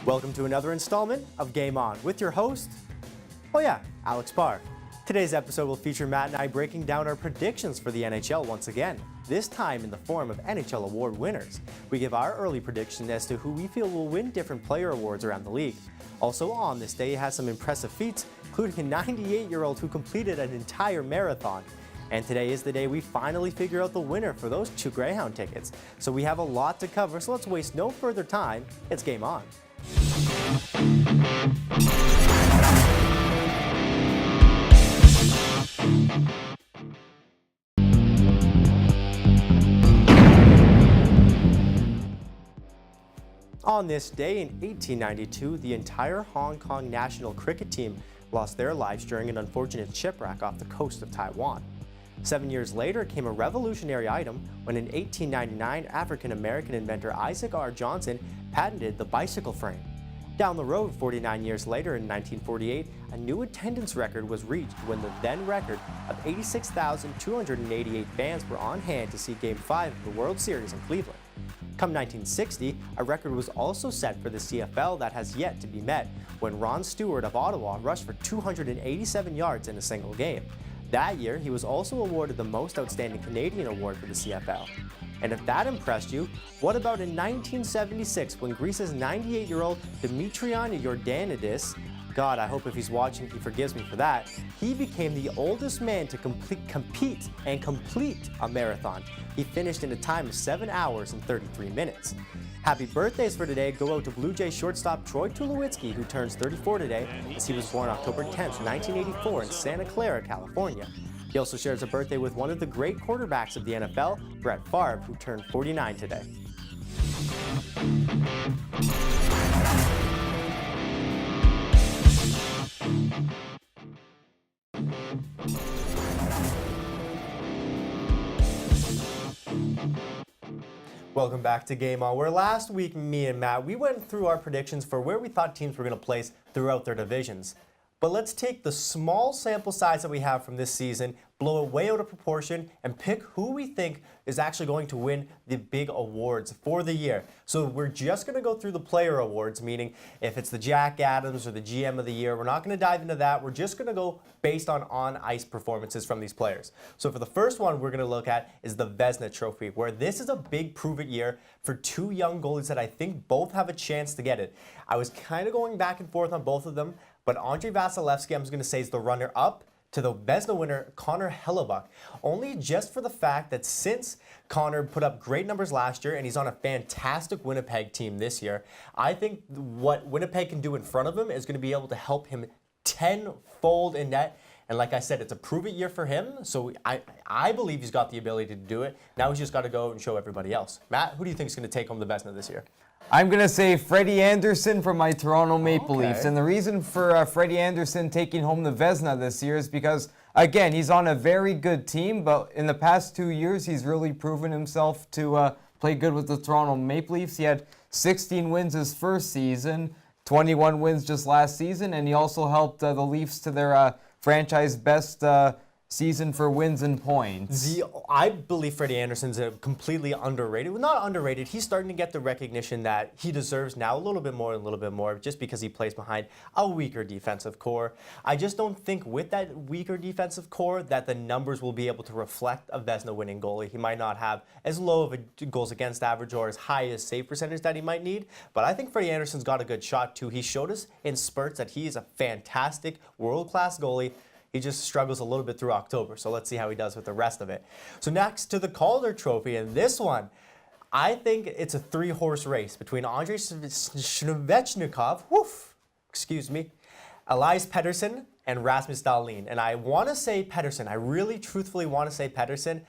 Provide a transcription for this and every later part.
Welcome to another installment of Game On with your host, Alex Parr. Today's episode will feature Matt and I breaking down our predictions for the NHL once again, this time in the form of NHL award winners. We give our early prediction as to who we feel will win different player awards around the league. Also on this day, he has some impressive feats, including a 98-year-old who completed an entire marathon. And today is the day we finally figure out the winner for those 2 Greyhound tickets. So we have a lot to cover, so let's waste no further time. It's Game On. On this day in 1892, the entire Hong Kong national cricket team lost their lives during an unfortunate shipwreck off the coast of Taiwan. 7 years later came a revolutionary item when in 1899 African-American inventor Isaac R. Johnson patented the bicycle frame. Down the road 49 years later in 1948, a new attendance record was reached when the then record of 86,288 fans were on hand to see Game 5 of the World Series in Cleveland. Come 1960, a record was also set for the CFL that has yet to be met when Ron Stewart of Ottawa rushed for 287 yards in a single game. That year, he was also awarded the Most Outstanding Canadian Award for the CFL. And if that impressed you, what about in 1976 when Greece's 98-year-old Dimitriani Jordanidis, God, I hope if he's watching he forgives me for that, he became the oldest man to compete a marathon. He finished in a time of 7 hours and 33 minutes. Happy birthdays for today go out to Blue Jays shortstop Troy Tulowitzki, who turns 34 today, as he was born October 10th, 1984 in Santa Clara, California. He also shares a birthday with one of the great quarterbacks of the NFL, Brett Favre, who turned 49 today. Welcome back to Game On, where last week me and Matt, we went through our predictions for where we thought teams were going to place throughout their divisions. But let's take the small sample size that we have from this season, blow it way out of proportion, and pick who we think is actually going to win the big awards for the year. So we're just going to go through the player awards, meaning if it's the Jack Adams or the GM of the year, we're not going to dive into that. We're just going to go based on ice performances from these players. So for the first one we're going to look at is the Vezina Trophy, where this is a big prove-it year for 2 young goalies that I think both have a chance to get it. I was kind of going back and forth on both of them, but Andrei Vasilevskiy, I'm just going to say, is the runner-up to the Vezina winner, Connor Hellebuyck, only just for the fact that since Connor put up great numbers last year and he's on a fantastic Winnipeg team this year, I think what Winnipeg can do in front of him is going to be able to help him tenfold in net. And like I said, it's a prove-it year for him, so I believe he's got the ability to do it. Now he's just got to go and show everybody else. Matt, who do you think is going to take home the Vezina this year? I'm going to say Freddie Anderson from my Toronto Maple Leafs. And the reason for Freddie Anderson taking home the Vezina this year is because, again, he's on a very good team, but in the past 2 years, he's really proven himself to play good with the Toronto Maple Leafs. He had 16 wins his first season, 21 wins just last season, and he also helped the Leafs to their franchise best season for wins and points. I believe Freddie Anderson's a completely underrated. Well, not underrated. He's starting to get the recognition that he deserves now, a little bit more, just because he plays behind a weaker defensive core. I just don't think with that weaker defensive core that the numbers will be able to reflect a Vezina winning goalie. He might not have as low of a goals against average or as high a save percentage that he might need, but I think Freddie Anderson's got a good shot too. He showed us in spurts that he's a fantastic world-class goalie. He just struggles a little bit through October, so let's see how he does with the rest of it. So next to the Calder Trophy, and this one, I think it's a 3-horse race between Andrei Svechnikov, Elias Pettersson, and Rasmus Dahlin. And I want to say Pettersson. I really truthfully want to say Pettersson,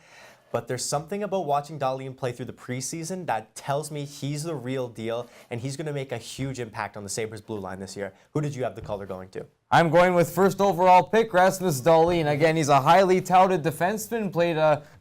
but there's something about watching Dahlin play through the preseason that tells me he's the real deal, and he's going to make a huge impact on the Sabres blue line this year. Who did you have the Calder going to? I'm going with first overall pick, Rasmus Dahlin. Again, he's a highly touted defenseman, played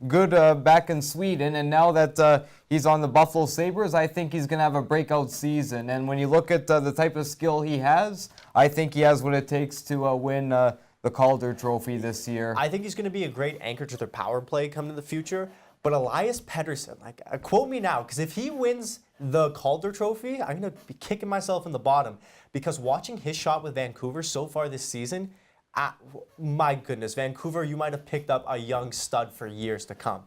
good back in Sweden, and now that he's on the Buffalo Sabres, I think he's going to have a breakout season. And when you look at the type of skill he has, I think he has what it takes to win the Calder Trophy this year. I think he's going to be a great anchor to their power play coming in the future. But Elias Pettersson, like, quote me now, because if he wins the Calder Trophy, I'm going to be kicking myself in the bottom. Because watching his shot with Vancouver so far this season, my goodness, Vancouver, you might have picked up a young stud for years to come.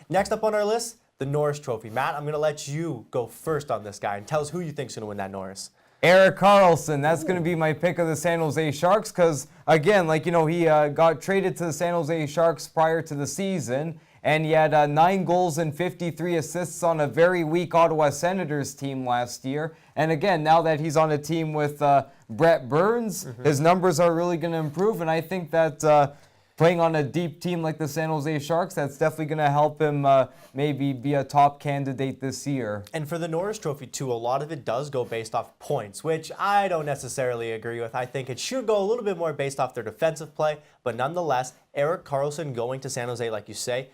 Next up on our list, the Norris Trophy. Matt, I'm going to let you go first on this guy and tell us who you think's going to win that Norris. Erik Karlsson, that's going to be my pick of the San Jose Sharks because, again, like, you know, he got traded to the San Jose Sharks prior to the season, and he had 9 goals and 53 assists on a very weak Ottawa Senators team last year. And again, now that he's on a team with Brett Burns, his numbers are really going to improve, and I think that playing on a deep team like the San Jose Sharks, that's definitely going to help him maybe be a top candidate this year. And for the Norris Trophy, too, a lot of it does go based off points, which I don't necessarily agree with. I think it should go a little bit more based off their defensive play. But nonetheless, Erik Karlsson going to San Jose, like you say,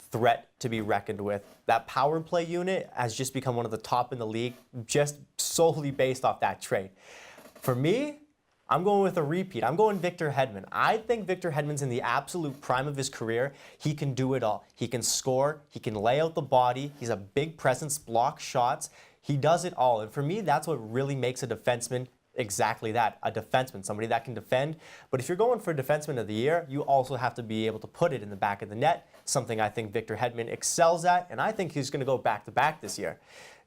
threat to be reckoned with. That power play unit has just become one of the top in the league, just solely based off that trade. For me, I'm going with a repeat. I'm going Victor Hedman. I think Victor Hedman's in the absolute prime of his career. He can do it all. He can score. He can lay out the body. He's a big presence, block shots. He does it all. And for me, that's what really makes a defenseman exactly that, a defenseman, somebody that can defend. But if you're going for Defenseman of the Year, you also have to be able to put it in the back of the net, something I think Victor Hedman excels at, and I think he's going to go back-to-back this year.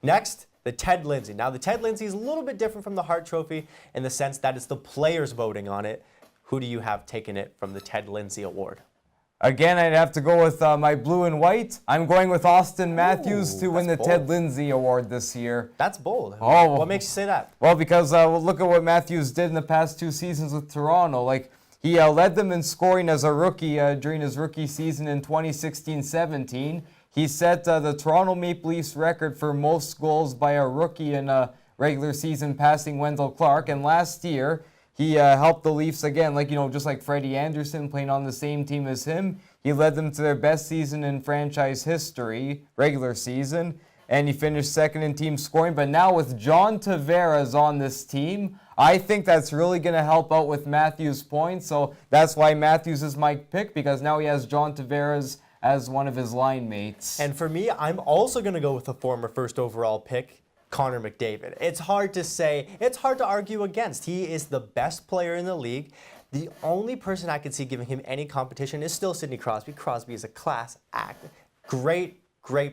Next, the Ted Lindsay. Now, the Ted Lindsay is a little bit different from the Hart Trophy in the sense that it's the players voting on it. Who do you have taking it from the Ted Lindsay Award? Again, I'd have to go with my blue and white. I'm going with Austin Matthews to win the bold. Ted Lindsay Award this year. That's bold. Oh. What makes you say that? Well, because look at what Matthews did in the past 2 seasons with Toronto. Like, he led them in scoring as a rookie during his rookie season in 2016-17. He set the Toronto Maple Leafs record for most goals by a rookie in a regular season, passing Wendell Clark. And last year, he helped the Leafs again, like, you know, just like Freddie Anderson playing on the same team as him. He led them to their best season in franchise history, regular season, and he finished second in team scoring. But now with John Tavares on this team, I think that's really going to help out with Matthews' points. So that's why Matthews is my pick, because now he has John Tavares as one of his line mates. And for me, I'm also going to go with the former first overall pick, Connor McDavid. It's hard to say, it's hard to argue against. He is the best player in the league. The only person I could see giving him any competition is still Sidney Crosby. Crosby is a class act. Great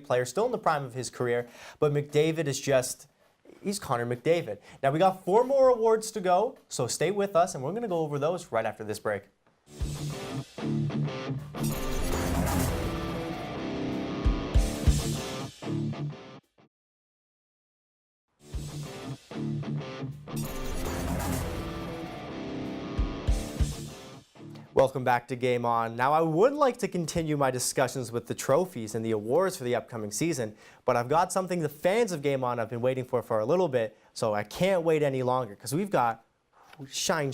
player, still in the prime of his career. But McDavid is just, he's Connor McDavid. Now we got 4 more awards to go, so stay with us and we're going to go over those right after this break. Welcome back to Game On. Now, I would like to continue my discussions with the trophies and the awards for the upcoming season, but I've got something the fans of Game On have been waiting for a little bit, so I can't wait any longer because we've got shine,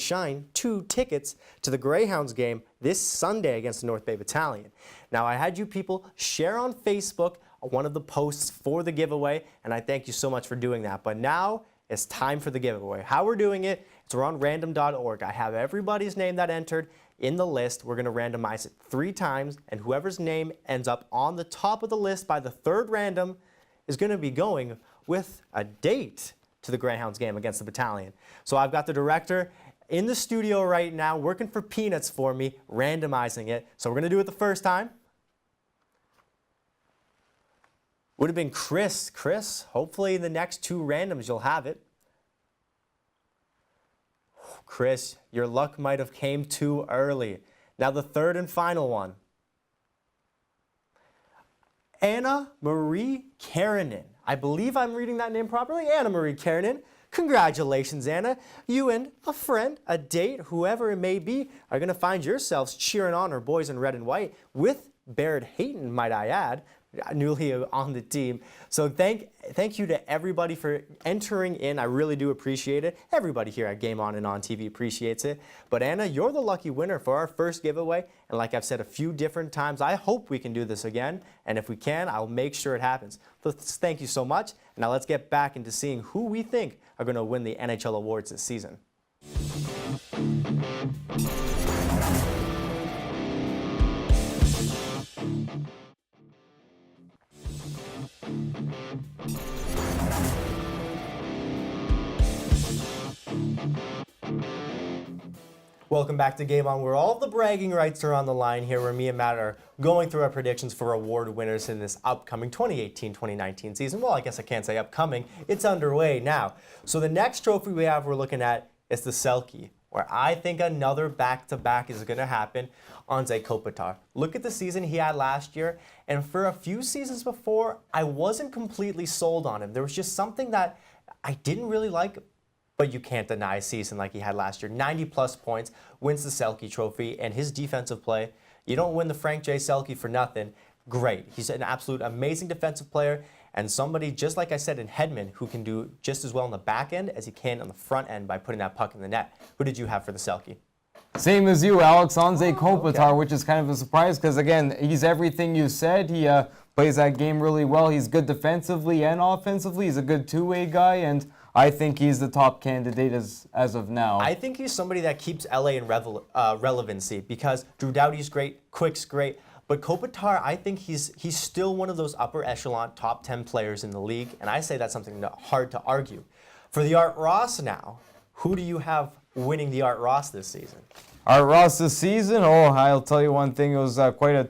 2 tickets to the Greyhounds game this Sunday against the North Bay Battalion. Now, I had you people share on Facebook one of the posts for the giveaway, and I thank you so much for doing that. But now it's time for the giveaway. How we're doing it, it's on random.org. I have everybody's name that entered in the list. We're going to randomize it 3 times, and whoever's name ends up on the top of the list by the 3rd random is going to be going with a date to the Greyhounds game against the Battalion. So I've got the director in the studio right now working for peanuts for me, randomizing it. So we're going to do it the first time. Would have been Chris. Chris, hopefully in the next 2 randoms you'll have it. Chris, your luck might have came too early. Now the 3rd and final one. Anna Marie Karanen. I believe I'm reading that name properly. Anna Marie Karanen. Congratulations, Anna. You and a friend, a date, whoever it may be, are going to find yourselves cheering on our boys in red and white with Baird Hayton, might I add, newly on the team. So thank you to everybody for entering in. I really do appreciate it. Everybody here at Game On and On TV appreciates it. But Anna, you're the lucky winner for our first giveaway. And like I've said a few different times, I hope we can do this again. And if we can, I'll make sure it happens. So thank you so much. Now let's get back into seeing who we think are going to win the NHL awards this season. Welcome back to Game On, where all the bragging rights are on the line here, where me and Matt are going through our predictions for award winners in this upcoming 2018-2019 season. Well, I guess I can't say upcoming. It's underway now. So the next trophy we're looking at is the Selke, where I think another back-to-back is going to happen. Anze Kopitar. Look at the season he had last year, and for a few seasons before, I wasn't completely sold on him. There was just something that I didn't really like. But you can't deny a season like he had last year. 90-plus points, wins the Selke Trophy, and his defensive play. You don't win the Frank J. Selke for nothing. Great. He's an absolute amazing defensive player, and somebody, just like I said in Hedman, who can do just as well on the back end as he can on the front end by putting that puck in the net. Who did you have for the Selke? Same as you, Alex. Anze Kopitar, which is kind of a surprise because, again, he's everything you said. He plays that game really well. He's good defensively and offensively. He's a good two-way guy, and I think he's the top candidate as of now. I think he's somebody that keeps LA in relevancy because Drew Doughty's great, Quick's great, but Kopitar, I think he's still one of those upper echelon top 10 players in the league, and I say that's something hard to argue. For the Art Ross now, who do you have winning the Art Ross this season? Art Ross this season? Oh, I'll tell you one thing. It was quite a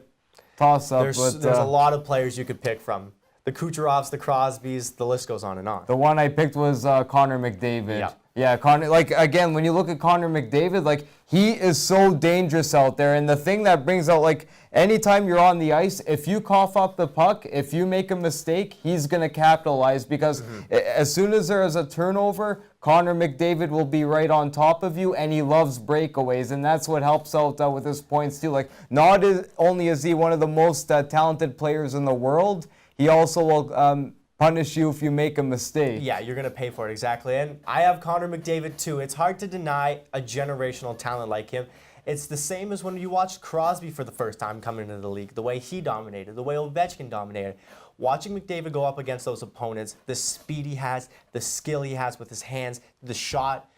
toss-up. There's a lot of players you could pick from. The Kucherovs, the Crosbys, the list goes on and on. The one I picked was Connor McDavid. Yeah. Yeah, Connor, again, when you look at Connor McDavid, he is so dangerous out there. And the thing that brings out, anytime you're on the ice, if you cough up the puck, if you make a mistake, he's going to capitalize because as soon as there is a turnover, Connor McDavid will be right on top of you, and he loves breakaways, and that's what helps out with his points too. Not only is he one of the most talented players in the world, he also will punish you if you make a mistake. Yeah, you're going to pay for it, exactly. And I have Connor McDavid too. It's hard to deny a generational talent like him. It's the same as when you watched Crosby for the first time coming into the league, the way he dominated, the way Ovechkin dominated. Watching McDavid go up against those opponents, the speed he has, the skill he has with his hands, the shot,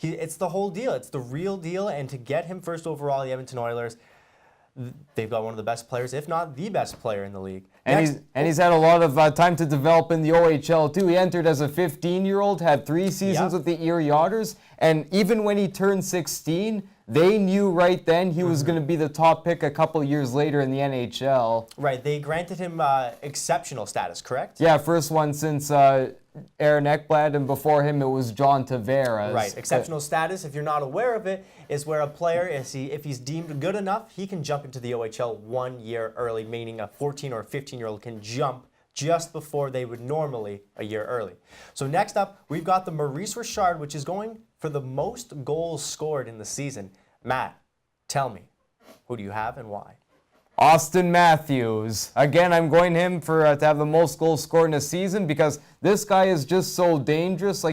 it's the whole deal. It's the real deal. And to get him first overall, the Edmonton Oilers, they've got one of the best players, if not the best player in the league. And he's had a lot of time to develop in the OHL too. He entered as a 15-year-old, had 3 seasons with the Erie Otters, and even when he turned 16, they knew right then he was going to be the top pick a couple years later in the NHL. Right, they granted him exceptional status, correct? Yeah, first one since Aaron Ekblad, and before him it was John Tavares. Right, exceptional status, if you're not aware of it, is where a player, if he's deemed good enough, he can jump into the OHL 1 year early, meaning a 14 or 15-year-old can jump just before they would normally a year early. So next up, we've got the Maurice Richard, which is going for the most goals scored in the season. Matt, tell me, who do you have and why? Austin Matthews. Again, I'm going him for to have the most goals scored in a season because this guy is just so dangerous.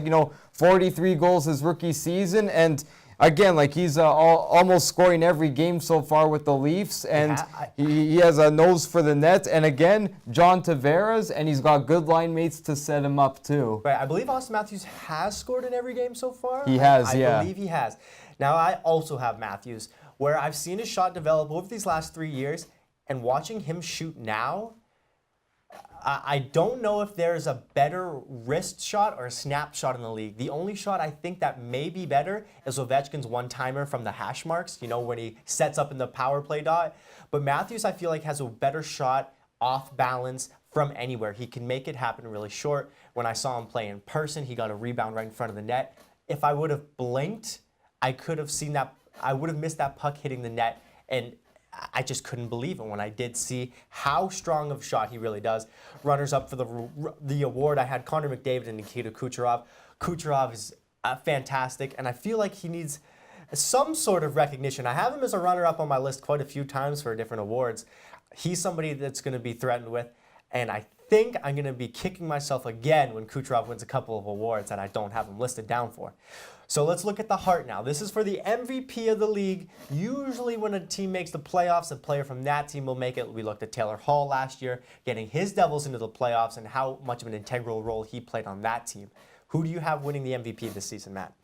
43 goals his rookie season, and again, he's almost scoring every game so far with the Leafs, and he has a nose for the net. And again, John Tavares, and he's got good line mates to set him up too. Right, I believe Austin Matthews has scored in every game so far. He has, I believe he has. Now, I also have Matthews, where I've seen his shot develop over these last 3 years, and watching him shoot now, I don't know if there's a better wrist shot or a snap shot in the league. The only shot I think that may be better is Ovechkin's one-timer from the hash marks, when he sets up in the power play dot. But Matthews, I feel like, has a better shot off balance from anywhere. He can make it happen really short. When I saw him play in person, he got a rebound right in front of the net. If I would have blinked, I could have seen that. I would have missed that puck hitting the net, and I just couldn't believe it when I did see how strong of a shot he really does. Runners up for the award, I had Connor McDavid and Nikita Kucherov. Kucherov is fantastic, and I feel like he needs some sort of recognition. I have him as a runner-up on my list quite a few times for different awards. He's somebody that's going to be threatened with, and I think I'm going to be kicking myself again when Kucherov wins a couple of awards that I don't have him listed down for. So let's look at the Hart now. This is for the MVP of the league. Usually when a team makes the playoffs, a player from that team will make it. We looked at Taylor Hall last year, getting his Devils into the playoffs and how much of an integral role he played on that team. Who do you have winning the MVP this season, Matt?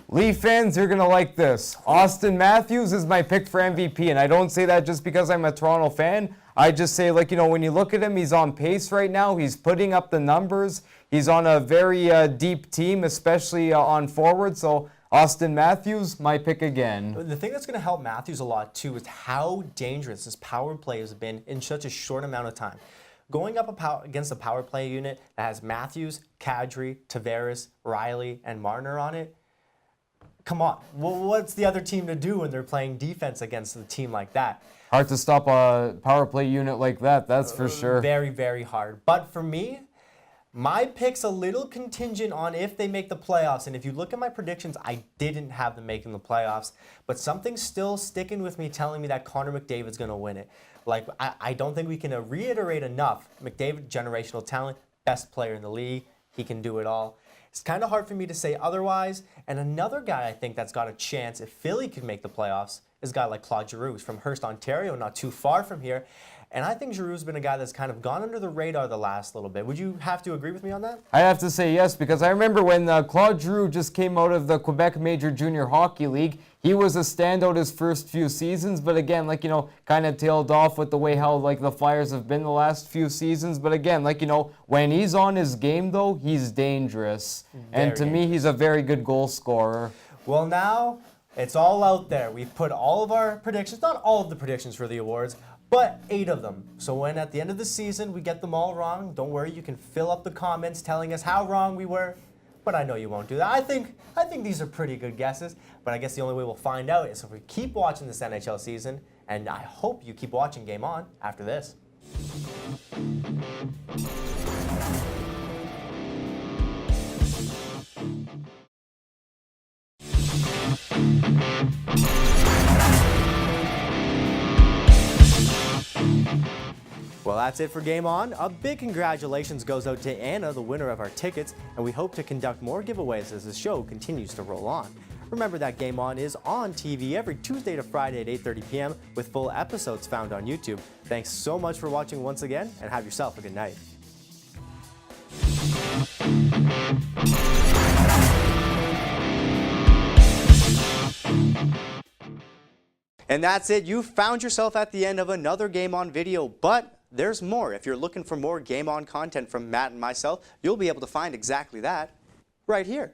Leaf fans, you're going to like this. Austin Matthews is my pick for MVP, and I don't say that just because I'm a Toronto fan. I just say, when you look at him, he's on pace right now. He's putting up the numbers. He's on a very deep team, especially on forward. So Austin Matthews, my pick again. The thing that's going to help Matthews a lot too is how dangerous this power play has been in such a short amount of time. Going up against a power play unit that has Matthews, Kadri, Tavares, Riley, and Marner on it, come on. What's the other team to do when they're playing defense against a team like that? Hard to stop a power play unit like that, that's for sure. Very, very hard. But for me, my pick's a little contingent on if they make the playoffs. And if you look at my predictions, I didn't have them making the playoffs. But something's still sticking with me telling me that Connor McDavid's going to win it. Like, I don't think we can reiterate enough. McDavid, generational talent, best player in the league. He can do it all. It's kind of hard for me to say otherwise. And another guy I think that's got a chance, if Philly could make the playoffs, is a guy like Claude Giroux. He's from Hearst, Ontario, not too far from here. And I think Giroux's been a guy that's kind of gone under the radar the last little bit. Would you have to agree with me on that? I have to say yes, because I remember when Claude Giroux just came out of the Quebec Major Junior Hockey League, he was a standout his first few seasons, but again, like, you know, kind of tailed off with the way how, like, the Flyers have been the last few seasons. But again, like, you know, when he's on his game, though, he's dangerous. And to me, he's a very good goal scorer. Well, now it's all out there. We've put all of our predictions, not all of the predictions for the awards, but 8 of them. So when at the end of the season we get them all wrong, don't worry, you can fill up the comments telling us how wrong we were. But I know you won't do that. I think these are pretty good guesses, but I guess the only way we'll find out is if we keep watching this NHL season, and I hope you keep watching Game On after this. Well, that's it for Game On. A big congratulations goes out to Anna, the winner of our tickets, and we hope to conduct more giveaways as the show continues to roll on. Remember that Game On is on TV every Tuesday to Friday at 8:30 p.m. with full episodes found on YouTube. Thanks so much for watching once again, and have yourself a good night. And that's it. You found yourself at the end of another Game On video, but there's more. If you're looking for more Game On content from Matt and myself, you'll be able to find exactly that right here.